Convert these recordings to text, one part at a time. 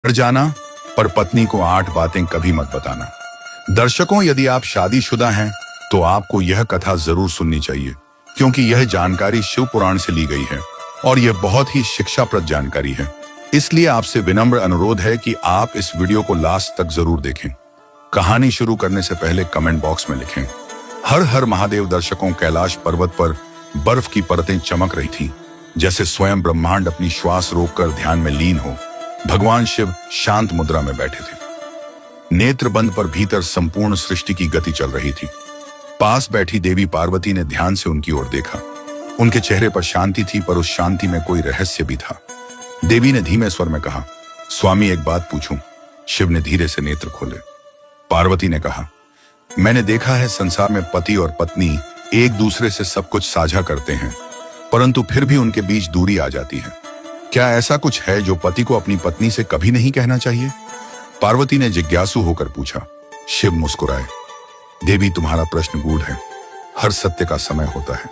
कर जाना, पर पत्नी को 8 बातें कभी मत बताना। दर्शकों, यदि आप शादीशुदा हैं तो आपको यह कथा जरूर सुननी चाहिए, क्योंकि यह जानकारी शिव पुराण से ली गई है और यह बहुत ही शिक्षाप्रद जानकारी है। इसलिए आपसे विनम्र अनुरोध है कि आप इस वीडियो को लास्ट तक जरूर देखें। कहानी शुरू करने से पहले कमेंट बॉक्स में लिखें, हर हर महादेव। दर्शकों, कैलाश पर्वत पर बर्फ की परतें चमक रही थी, जैसे स्वयं ब्रह्मांड अपनी श्वास रोककर ध्यान में लीन हो। भगवान शिव शांत मुद्रा में बैठे थे, नेत्र बंद, पर भीतर संपूर्ण सृष्टि की गति चल रही थी। पास बैठी देवी पार्वती ने ध्यान से उनकी ओर देखा। उनके चेहरे पर शांति थी, पर उस शांति में कोई रहस्य भी था। देवी ने धीमे स्वर में कहा, स्वामी, एक बात पूछूं? शिव ने धीरे से नेत्र खोले। पार्वती ने कहा, मैंने देखा है संसार में पति और पत्नी एक दूसरे से सब कुछ साझा करते हैं, परंतु फिर भी उनके बीच दूरी आ जाती है। क्या ऐसा कुछ है जो पति को अपनी पत्नी से कभी नहीं कहना चाहिए? पार्वती ने जिज्ञासु होकर पूछा। शिव मुस्कुराए। देवी, तुम्हारा प्रश्न गूढ़ है। हर सत्य का समय होता है।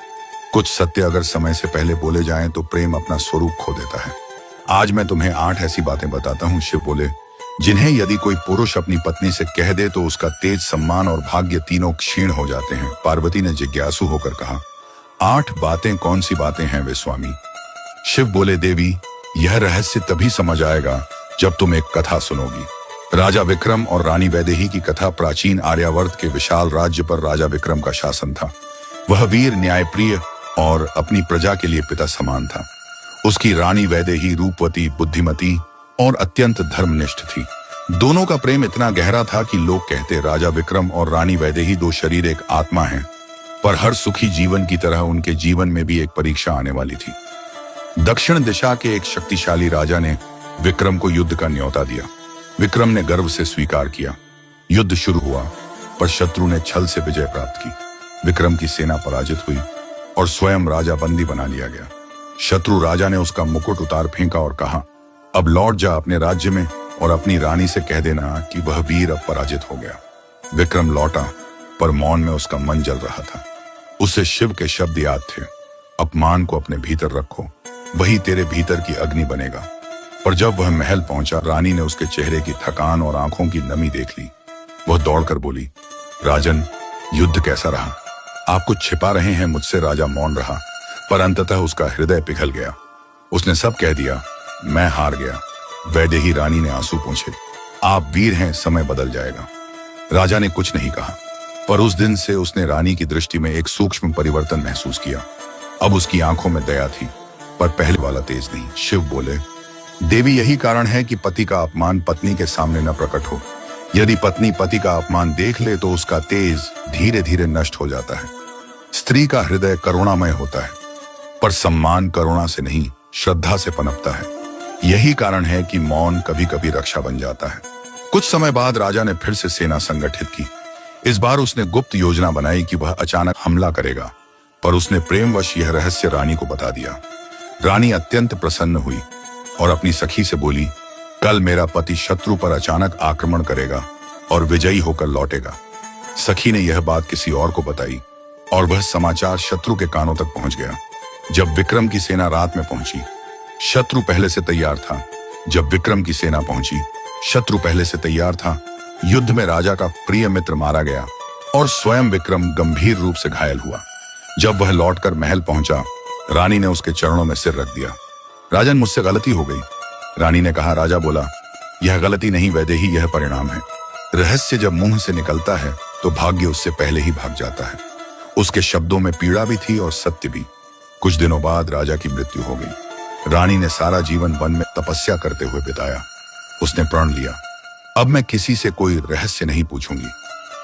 कुछ सत्य अगर समय से पहले बोले जाएं तो प्रेम अपना स्वरूप खो देता है। आज मैं तुम्हें 8 ऐसी बातें बताता हूं, शिव बोले, जिन्हें यदि कोई पुरुष अपनी पत्नी से कह दे तो उसका तेज, सम्मान और भाग्य तीनों क्षीण हो जाते हैं। पार्वती ने जिज्ञासु होकर कहा, 8 बातें कौन सी बातें हैं वे स्वामी? शिव बोले, देवी, यह रहस्य तभी समझ आएगा जब तुम एक कथा सुनोगी। राजा विक्रम और रानी वैदेही की कथा। प्राचीन आर्यावर्त के विशाल राज्य पर राजा विक्रम का शासन था। वह वीर, न्यायप्रिय और अपनी प्रजा के लिए पिता समान था। उसकी रानी वैदेही रूपवती, बुद्धिमती और अत्यंत धर्मनिष्ठ थी। दोनों का प्रेम इतना गहरा था कि लोग कहते, राजा विक्रम और रानी वैदेही 2 शरीर एक आत्मा हैं। पर हर सुखी जीवन की तरह उनके जीवन में भी एक परीक्षा आने वाली थी। दक्षिण दिशा के एक शक्तिशाली राजा ने विक्रम को युद्ध का न्योता दिया। विक्रम ने गर्व से स्वीकार किया। युद्ध शुरू हुआ, पर शत्रु ने छल से विजय प्राप्त की। विक्रम की सेना पराजित हुई और स्वयं राजा बंदी बना लिया गया। शत्रु राजा ने उसका मुकुट उतार फेंका और कहा, अब लौट जा अपने राज्य में और अपनी रानी से कह देना कि वह वीर अब पराजित हो गया। विक्रम लौटा, पर मौन में उसका मन जल रहा था। उसे शिव के शब्द याद थे, अपमान को अपने भीतर रखो, वही तेरे भीतर की अग्नि बनेगा। पर जब वह महल पहुंचा, रानी ने उसके चेहरे की थकान और आंखों की नमी देख ली। वह दौड़कर बोली, राजन, युद्ध कैसा रहा? आप कुछ छिपा रहे हैं मुझसे। राजा मौन रहा, पर अंततः उसका हृदय पिघल गया। उसने सब कह दिया, मैं हार गया। वैदेही रानी ने आंसू पोंछे, आप वीर हैं, समय बदल जाएगा। राजा ने कुछ नहीं कहा, पर उस दिन से उसने रानी की दृष्टि में एक सूक्ष्म परिवर्तन महसूस किया। अब उसकी आंखों में दया थी, पर पहले वाला तेज नहीं। शिव बोले, देवी, यही कारण है कि पति का अपमान पत्नी के सामने न प्रकट हो। यदि पत्नी पति का अपमान देख ले तो उसका तेज धीरे धीरे नष्ट हो जाता है। स्त्री का हृदय करुणामय होता है, पर सम्मान करुणा से नहीं, श्रद्धा से पनपता है। यही कारण है कि मौन कभी कभी रक्षा बन जाता है। कुछ समय बाद राजा ने फिर से सेना संगठित की। इस बार उसने गुप्त योजना बनाई कि वह अचानक हमला करेगा, पर उसने प्रेमवश यह रहस्य रानी को बता दिया। रानी अत्यंत प्रसन्न हुई और अपनी सखी से बोली, कल मेरा पति शत्रु पर अचानक आक्रमण करेगा और विजयी होकर लौटेगा। सखी ने यह बात किसी और को बताई और वह समाचार शत्रु के कानों तक पहुंच गया। जब विक्रम की सेना रात में पहुंची, शत्रु पहले से तैयार था। जब विक्रम की सेना पहुंची, शत्रु पहले से तैयार था। युद्ध में राजा का प्रिय मित्र मारा गया और स्वयं विक्रम गंभीर रूप से घायल हुआ। जब वह लौटकर महल पहुंचा, रानी ने उसके चरणों में सिर रख दिया। राजन, मुझसे गलती हो गई। रानी ने कहा। राजा बोला, यह गलती नहीं वैदेही, यह परिणाम है। रहस्य जब मुंह से निकलता है तो भाग्य उससे पहले ही भाग जाता है। उसके शब्दों में पीड़ा भी थी और सत्य भी। कुछ दिनों बाद राजा की मृत्यु हो गई। रानी ने सारा जीवन वन में तपस्या करते हुए बिताया। उसने प्रण लिया, अब मैं किसी से कोई रहस्य नहीं पूछूंगी।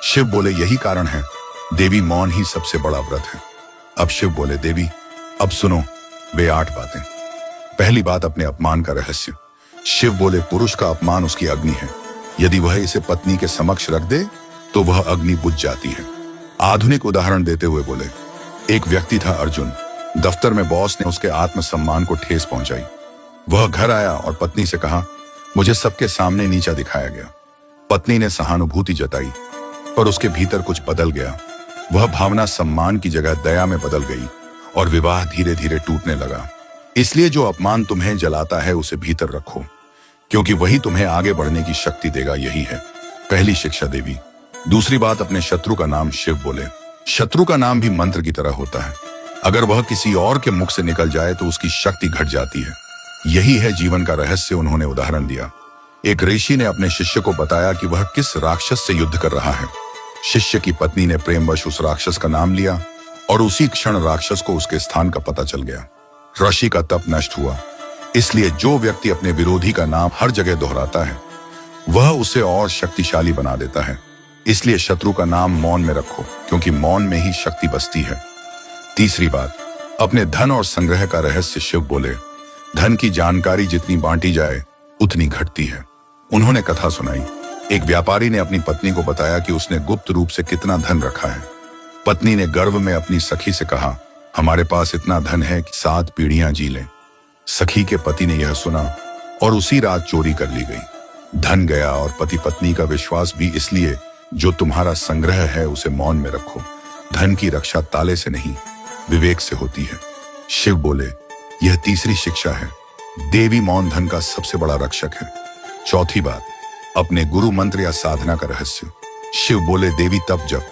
शिव बोले, यही कारण है देवी, मौन ही सबसे बड़ा व्रत है। अब शिव बोले, देवी, अब सुनो वे 8 बातें। पहली बात, अपने अपमान का रहस्य। शिव बोले, पुरुष का अपमान उसकी अग्नि है। यदि वह इसे पत्नी के समक्ष रख दे तो वह अग्नि बुझ जाती है। आधुनिक उदाहरण देते हुए बोले, एक व्यक्ति था अर्जुन। दफ्तर में बॉस ने उसके आत्मसम्मान को ठेस पहुंचाई। वह घर आया और पत्नी से कहा, मुझे सबके सामने नीचा दिखाया गया। पत्नी ने सहानुभूति जताई, पर उसके भीतर कुछ बदल गया। वह भावना सम्मान की जगह दया में बदल गई और विवाह धीरे धीरे टूटने लगा। इसलिए जो अपमान तुम्हें जलाता है उसे भीतर रखो। क्योंकि वही तुम्हें आगे बढ़ने की शक्ति देगा। यही है पहली शिक्षा देवी। दूसरी बात, अपने शत्रु का नाम शिव बोले। शत्रु का नाम भी मंत्र की तरह होता है। अगर वह किसी और के मुख से निकल जाए तो उसकी शक्ति घट जाती है। यही है जीवन का रहस्य। उन्होंने उदाहरण दिया। एक ऋषि ने अपने शिष्य को बताया कि वह किस राक्षस से युद्ध कर रहा है। शिष्य की पत्नी ने प्रेमवश उस राक्षस का नाम लिया और उसी क्षण राक्षस को उसके स्थान का पता चल गया। ऋषि का तप नष्ट हुआ। इसलिए जो व्यक्ति अपने विरोधी का नाम हर जगह दोहराता है वह उसे और शक्तिशाली बना देता है। इसलिए शत्रु का नाम मौन में रखो, क्योंकि मौन में ही शक्ति बसती है। तीसरी बात, अपने धन और संग्रह का रहस्य शिव बोले। धन की जानकारी जितनी बांटी जाए उतनी घटती है। उन्होंने कथा सुनाई। एक व्यापारी ने अपनी पत्नी को बताया कि उसने गुप्त रूप से कितना धन रखा है। पत्नी ने गर्व में अपनी सखी से कहा, हमारे पास इतना धन है कि 7 पीढ़ियां जी लें। सखी के पति ने यह सुना और उसी रात चोरी कर ली गई। धन गया और पति पत्नी का विश्वास भी। इसलिए जो तुम्हारा संग्रह है उसे मौन में रखो। धन की रक्षा ताले से नहीं, विवेक से होती है। शिव बोले, यह तीसरी शिक्षा है। देवी मौन धन का सबसे बड़ा रक्षक है। चौथी बात, अपने गुरु मंत्र या साधना का रहस्य। शिव बोले, देवी तप जप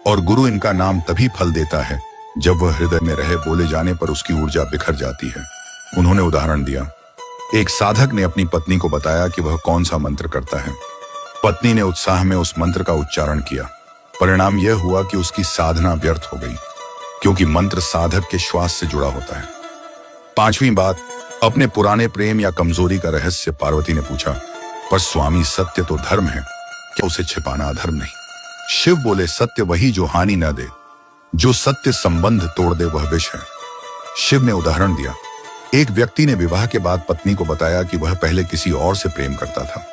और गुरु इनका नाम तभी फल देता है जब वह हृदय में रहे। बोले जाने पर उसकी ऊर्जा बिखर जाती है। उन्होंने उदाहरण दिया। एक साधक ने अपनी पत्नी को बताया कि वह कौन सा मंत्र करता है। पत्नी ने उत्साह में उस मंत्र का उच्चारण किया। परिणाम यह हुआ कि उसकी साधना व्यर्थ हो गई, क्योंकि मंत्र साधक के श्वास से जुड़ा होता है। पांचवी बात, अपने पुराने प्रेम या कमजोरी का रहस्य। पार्वती ने पूछा, पर स्वामी सत्य तो धर्म है, क्या उसे छिपाना अधर्म नहीं? शिव बोले, सत्य वही जो हानि न दे। जो सत्य संबंध तोड़ दे वह विष है। शिव ने उदाहरण दिया। एक व्यक्ति ने विवाह के बाद पत्नी को बताया कि वह पहले किसी और से प्रेम करता था।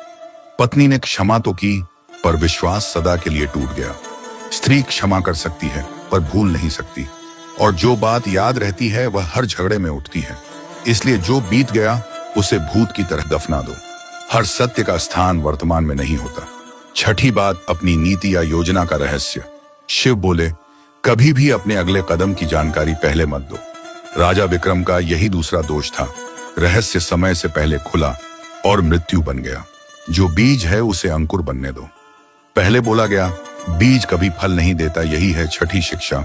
पत्नी ने क्षमा तो की, पर विश्वास सदा के लिए टूट गया। स्त्री क्षमा कर सकती है पर भूल नहीं सकती, और जो बात याद रहती है वह हर झगड़े में उठती है। इसलिए जो बीत गया उसे भूत की तरह दफना दो। हर सत्य का स्थान वर्तमान में नहीं होता। छठी बात, अपनी नीति या योजना का रहस्य। शिव बोले, कभी भी अपने अगले कदम की जानकारी पहले मत दो। राजा विक्रम का यही दूसरा दोष था। रहस्य समय से पहले खुला और मृत्यु बन गया। जो बीज है उसे अंकुर बनने दो। पहले बोला गया, बीज कभी फल नहीं देता। यही है छठी शिक्षा।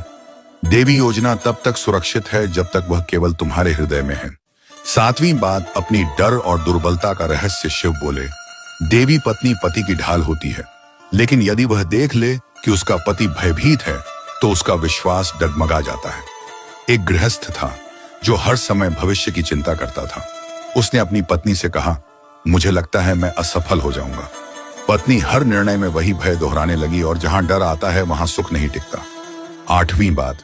देवी योजना तब तक सुरक्षित है जब तक वह केवल तुम्हारे हृदय में है। सातवीं बात, अपनी डर और दुर्बलता का रहस्य। शिव बोले, देवी पत्नी पति की ढाल होती है, लेकिन यदि वह देख ले कि उसका पति भयभीत है तो उसका विश्वास डगमगा जाता है। एक गृहस्थ था जो हर समय भविष्य की चिंता करता था। उसने अपनी पत्नी से कहा, मुझे लगता है मैं असफल हो जाऊंगा। पत्नी हर निर्णय में वही भय दोहराने लगी, और जहां डर आता है वहां सुख नहीं टिकता। आठवीं बात,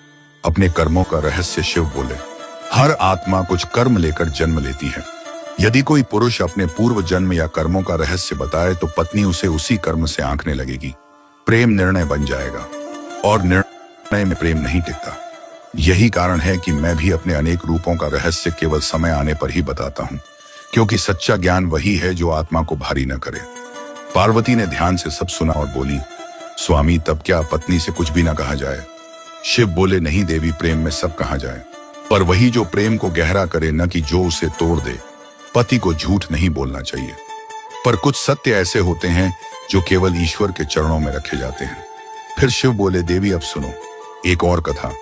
अपने कर्मों का रहस्य। शिव बोले, हर आत्मा कुछ कर्म लेकर जन्म लेती है। यदि कोई पुरुष अपने पूर्व जन्म या कर्मों का रहस्य बताए तो पत्नी उसे उसी कर्म से आंकने लगेगी। प्रेम निर्णय बन जाएगा, और निर्णय में प्रेम नहीं टिकता। यही कारण है कि मैं भी अपने अनेक रूपों का रहस्य केवल समय आने पर ही बताता हूँ, क्योंकि सच्चा ज्ञान वही है जो आत्मा को भारी न करे। पार्वती ने ध्यान से सब सुना और बोली, स्वामी तब क्या पत्नी से कुछ भी न कहा जाए? शिव बोले, नहीं देवी, प्रेम में सब कहा जाए, पर वही जो प्रेम को गहरा करे, न कि जो उसे तोड़ दे। पति को झूठ नहीं बोलना चाहिए, पर कुछ सत्य ऐसे होते हैं जो केवल ईश्वर के चरणों में रखे जाते हैं। फिर शिव बोले, देवी अब सुनो एक और कथा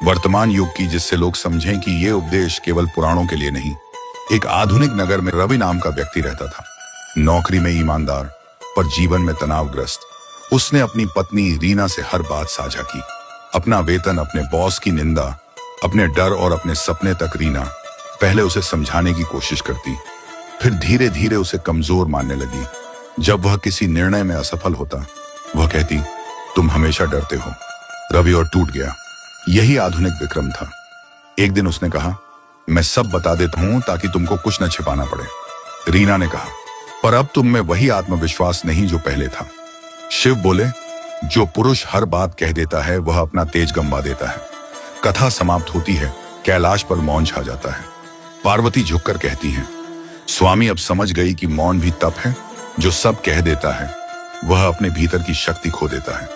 वर्तमान युग की, जिससे लोग समझें कि ये उपदेश केवल पुराणों के लिए नहीं। एक आधुनिक नगर में रवि नाम का व्यक्ति रहता था। नौकरी में ईमानदार, पर जीवन में तनावग्रस्त। उसने अपनी पत्नी रीना से हर बात साझा की। अपना वेतन, अपने बॉस की निंदा, अपने डर और अपने सपने तक। रीना पहले उसे समझाने की कोशिश करती, फिर धीरे धीरे उसे कमजोर मानने लगी। जब वह किसी निर्णय में असफल होता, वह कहती, तुम हमेशा डरते हो। रवि और टूट गया। यही आधुनिक विक्रम था। एक दिन उसने कहा, मैं सब बता देता हूं ताकि तुमको कुछ न छिपाना पड़े। रीना ने कहा, पर अब तुम में वही आत्मविश्वास नहीं जो पहले था। शिव बोले, जो पुरुष हर बात कह देता है वह अपना तेज गंवा देता है। कथा समाप्त होती है, कैलाश पर मौन छा जाता है। पार्वती झुककर कहती हैं, स्वामी अब समझ गई कि मौन भी तप है। जो सब कह देता है वह अपने भीतर की शक्ति खो देता है।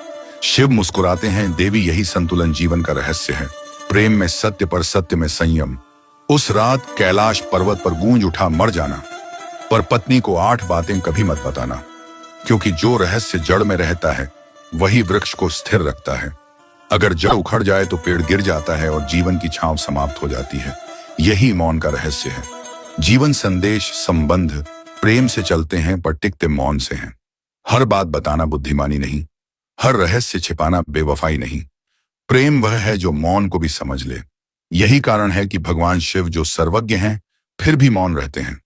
शिव मुस्कुराते हैं, देवी यही संतुलन जीवन का रहस्य है। प्रेम में सत्य, पर सत्य में संयम। उस रात कैलाश पर्वत पर गूंज उठा, मर जाना पर पत्नी को 8 बातें कभी मत बताना, क्योंकि जो रहस्य जड़ में रहता है वही वृक्ष को स्थिर रखता है। अगर जड़ उखड़ जाए तो पेड़ गिर जाता है और जीवन की छांव समाप्त हो जाती है। यही मौन का रहस्य है। जीवन संदेश संबंध प्रेम से चलते हैं पर टिकते मौन से हैं। हर बात बताना बुद्धिमानी नहीं, हर रहस्य छिपाना बेवफाई नहीं। प्रेम वह है जो मौन को भी समझ ले। यही कारण है कि भगवान शिव जो सर्वज्ञ हैं फिर भी मौन रहते हैं,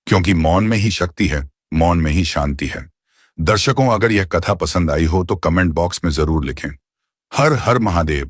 क्योंकि मौन में ही शक्ति है, मौन में ही शांति है। दर्शकों, अगर यह कथा पसंद आई हो तो कमेंट बॉक्स में जरूर लिखें। हर हर महादेव।